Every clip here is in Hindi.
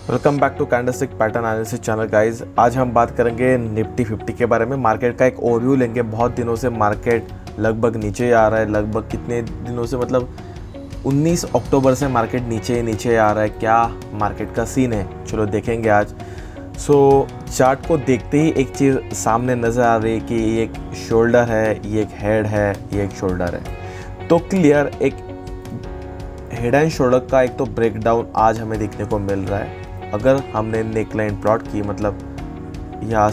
Welcome back to candlestick pattern analysis channel guys. आज हम बात करेंगे निफ्टी 50 के बारे में। मार्केट का एक ओवरव्यू लेंगे। बहुत दिनों से मार्केट लगभग नीचे आ रहा है। लगभग कितने दिनों से, मतलब 19 अक्टूबर से मार्केट नीचे आ रहा है। क्या मार्केट का सीन है, चलो देखेंगे आज। चार्ट को देखते ही एक चीज़ सामने नज़र आ रही है कि ये एक शोल्डर है, ये एक हेड है, ये एक शोल्डर है। तो क्लियर एक हेड एंड शोल्डर का एक तो ब्रेकडाउन आज हमें देखने को मिल रहा है। अगर हमने नेक लाइन प्लॉट की, मतलब यहाँ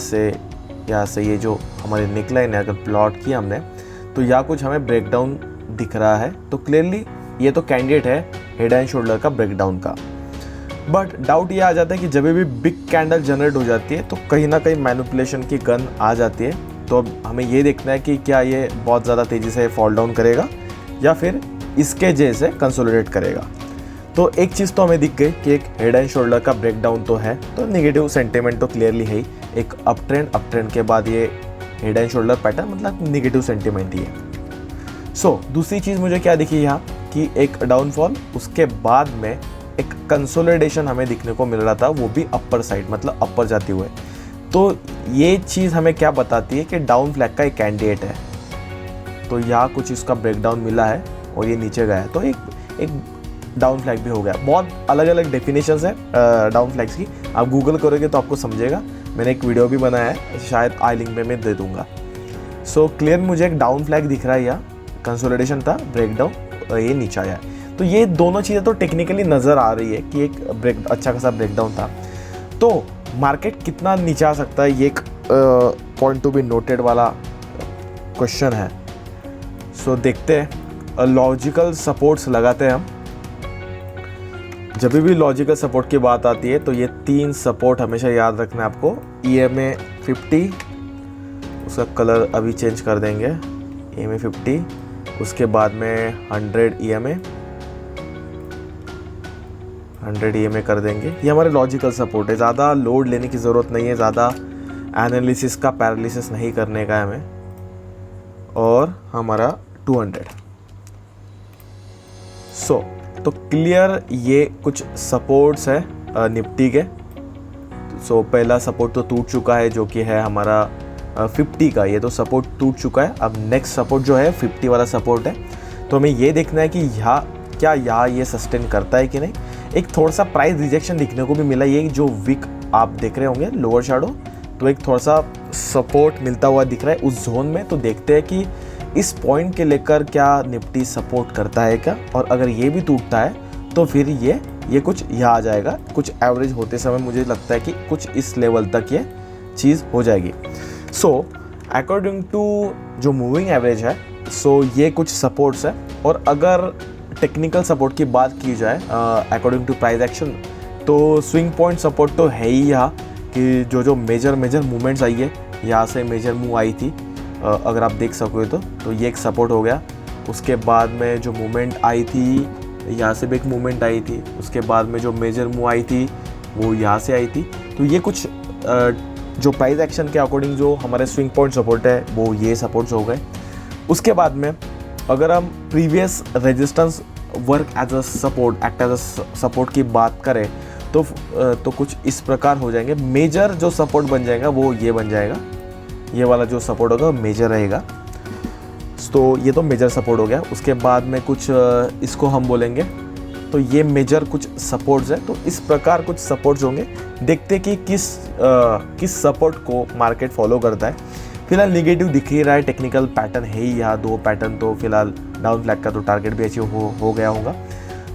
से ये जो हमारी नेक लाइन है, अगर प्लॉट की हमने, तो यहाँ कुछ हमें ब्रेकडाउन दिख रहा है। तो क्लियरली ये तो कैंडिडेट है हेड एंड शोल्डर का ब्रेकडाउन का। बट डाउट ये आ जाता है कि जब भी बिग कैंडल जनरेट हो जाती है तो कहीं ना कहीं मैनिपुलेशन की गन आ जाती है। तो अब हमें ये देखना है कि क्या ये बहुत ज़्यादा तेज़ी से फॉल डाउन करेगा या फिर इसके जैसे कंसोलिडेट करेगा। तो एक चीज़ तो हमें दिख गई कि एक हेड एंड शोल्डर का ब्रेकडाउन तो है, तो नेगेटिव सेंटीमेंट तो क्लियरली है ही। एक अप ट्रेंड के बाद ये हेड एंड शोल्डर पैटर्न मतलब नेगेटिव सेंटीमेंट ही है। दूसरी चीज़ मुझे क्या दिखी यहाँ कि एक डाउनफॉल, उसके बाद में एक कंसोलिडेशन हमें दिखने को मिल रहा था, वो भी अपर साइड, मतलब अपर जाते हुए। तो ये चीज़ हमें क्या बताती है कि डाउन फ्लैग का एक कैंडिडेट है। तो यहाँ कुछ इसका ब्रेकडाउन मिला है और ये नीचे गया है, तो एक डाउन फ्लैग भी हो गया। बहुत अलग अलग डेफिनेशंस है डाउन फ्लैग्स की, आप गूगल करोगे तो आपको समझेगा। मैंने एक वीडियो भी बनाया है, शायद आई लिंक में मैं दे दूंगा। क्लियर मुझे एक डाउन फ्लैग दिख रहा है, या कंसोलिडेशन था, ब्रेकडाउन, ये नीचे आया है। तो ये दोनों चीज़ें तो टेक्निकली नज़र आ रही है कि एक अच्छा खासा ब्रेकडाउन था। तो मार्केट कितना नीचे आ सकता है, ये एक पॉइंट टू बी नोटेड वाला क्वेश्चन है। देखते हैं। लॉजिकल सपोर्ट्स लगाते हैं हम। जब भी लॉजिकल सपोर्ट की बात आती है तो ये 3 सपोर्ट हमेशा याद रखना है आपको। EMA 50, उसका कलर अभी चेंज कर देंगे, EMA 50, उसके बाद में 100 EMA कर देंगे। ये हमारे लॉजिकल सपोर्ट है। ज़्यादा लोड लेने की ज़रूरत नहीं है, ज़्यादा एनालिसिस का पैरालिसिस नहीं करने का है हमें। और हमारा 200। तो क्लियर ये कुछ सपोर्ट्स है निफ्टी के। पहला सपोर्ट तो टूट चुका है, जो कि है हमारा 50 का। ये तो सपोर्ट टूट चुका है। अब नेक्स्ट सपोर्ट जो है 50 वाला सपोर्ट है। तो हमें ये देखना है कि यहाँ ये सस्टेन करता है कि नहीं। एक थोड़ा सा प्राइस रिजेक्शन दिखने को भी मिला। ये जो विक आप देख रहे होंगे लोअर शैडो, तो एक थोड़ा सा सपोर्ट मिलता हुआ दिख रहा है उस जोन में। तो देखते हैं कि इस पॉइंट के लेकर क्या निफ्टी सपोर्ट करता है क्या, और अगर ये भी टूटता है तो फिर ये कुछ यहाँ आ जाएगा। कुछ एवरेज होते समय मुझे लगता है कि कुछ इस लेवल तक ये चीज़ हो जाएगी। अकॉर्डिंग टू जो मूविंग एवरेज है, ये कुछ सपोर्ट्स है। और अगर टेक्निकल सपोर्ट की बात की जाए अकॉर्डिंग टू प्राइस एक्शन, तो स्विंग पॉइंट सपोर्ट तो है ही यहाँ कि जो मेजर मूवमेंट्स आई है, यहाँ से मेजर मूव आई थी, अगर आप देख सकोगे तो ये एक सपोर्ट हो गया। उसके बाद में जो मूवमेंट आई थी, यहाँ से भी एक मूवमेंट आई थी। उसके बाद में जो मेजर मूव आई थी वो यहाँ से आई थी। तो ये कुछ जो प्राइस एक्शन के अकॉर्डिंग जो हमारे स्विंग पॉइंट सपोर्ट है, वो ये सपोर्ट्स हो गए। उसके बाद में अगर हम previous resistance work as a support, act as a support की बात करें तो कुछ इस प्रकार हो जाएंगे। मेजर जो सपोर्ट बन जाएगा वो ये बन जाएगा। ये वाला जो सपोर्ट होगा मेजर रहेगा। तो ये तो मेजर सपोर्ट हो गया। उसके बाद में कुछ इसको हम बोलेंगे, तो ये मेजर कुछ सपोर्ट्स है। तो इस प्रकार कुछ सपोर्ट्स होंगे। देखते कि किस सपोर्ट को मार्केट फॉलो करता है। फिलहाल निगेटिव दिख ही रहा है, टेक्निकल पैटर्न है ही यहाँ 2 पैटर्न। तो फिलहाल डाउन फ्लैग का तो टारगेट भी अचीव हो गया होगा।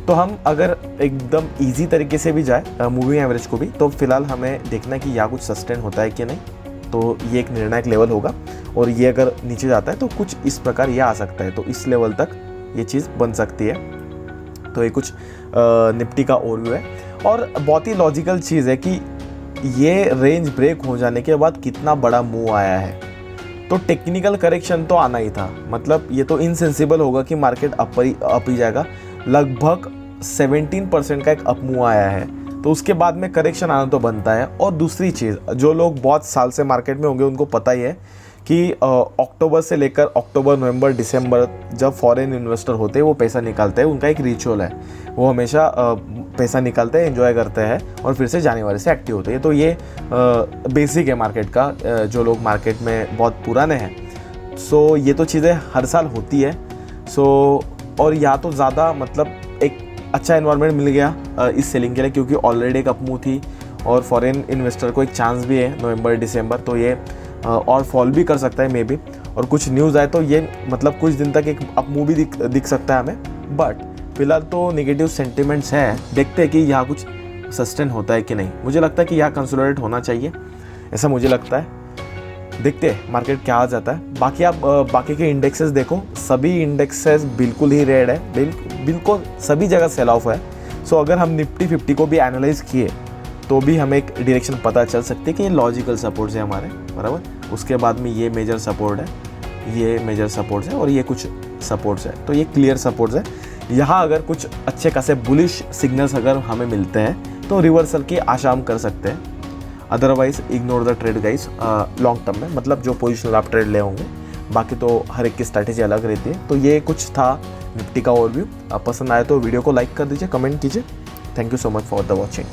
तो हम अगर एकदम इजी तरीके से भी जाए मूविंग एवरेज को भी, तो फिलहाल हमें देखना है कि यहाँ कुछ सस्टेन होता है कि नहीं। तो ये एक निर्णायक लेवल होगा, और ये अगर नीचे जाता है तो कुछ इस प्रकार ये आ सकता है। तो इस लेवल तक ये चीज़ बन सकती है। तो ये कुछ निफ्टी का ओवरव्यू है। और बहुत ही लॉजिकल चीज़ है कि ये रेंज ब्रेक हो जाने के बाद कितना बड़ा मूव आया है। तो टेक्निकल करेक्शन तो आना ही था, मतलब ये तो इनसेंसिबल होगा कि मार्केट अप ही जाएगा। लगभग 17% का एक अप मूव आया है, तो उसके बाद में करेक्शन आना तो बनता है। और दूसरी चीज़, जो लोग बहुत साल से मार्केट में होंगे उनको पता ही है कि अक्टूबर से लेकर अक्टूबर, नवंबर, दिसंबर जब फॉरेन इन्वेस्टर होते हैं वो पैसा निकालते हैं, उनका एक रिचुअल है। वो हमेशा पैसा निकालते हैं, एंजॉय करते हैं और फिर से जनवरी से एक्टिव होते हैं। तो ये बेसिक है मार्केट का, जो लोग मार्केट में बहुत पुराने हैं। सो ये तो चीज़ें हर साल होती है। सो और या तो ज़्यादा मतलब एक अच्छा एनवायरनमेंट मिल गया इस सेलिंग के लिए, क्योंकि ऑलरेडी एक अपमूव थी और फॉरेन इन्वेस्टर को एक चांस भी है नवंबर दिसंबर, तो ये और फॉल भी कर सकता है मे बी। और कुछ न्यूज़ आए तो ये मतलब कुछ दिन तक एक अपमूव भी दिख सकता है हमें। बट फिलहाल तो नेगेटिव सेंटिमेंट्स हैं, देखते हैं कि यहाँ कुछ सस्टेन होता है कि नहीं। मुझे लगता है कि यहाँ कंसोलिडेट होना चाहिए, ऐसा मुझे लगता है। देखते हैं मार्केट क्या आ जाता है। बाकी आप बाकी के इंडेक्सेस देखो, सभी इंडेक्सेस बिल्कुल ही रेड है, बिल्कुल सभी जगह सेल ऑफ है। सो अगर हम निफ्टी 50 को भी एनालाइज किए तो भी हमें एक डायरेक्शन पता चल सकती है कि ये लॉजिकल सपोर्ट्स है हमारे, बराबर। उसके बाद में ये मेजर सपोर्ट है, ये मेजर सपोर्ट्स है और ये कुछ सपोर्ट्स है, तो ये क्लियर सपोर्ट्स है। यहाँ अगर कुछ अच्छे खासे बुलिश सिग्नल्स अगर हमें मिलते हैं तो रिवर्सल की आशा हम कर सकते हैं। Otherwise ignore the trade guys long term में, मतलब जो पोजिशनल आप ट्रेड ले होंगे। बाकी तो हर एक की स्ट्रैटेजी अलग रहती है। तो ये कुछ था निफ्टी का ओवरव्यू। पसंद आए तो वीडियो को लाइक कर दीजिए, कमेंट कीजिए। Thank you so much for the watching.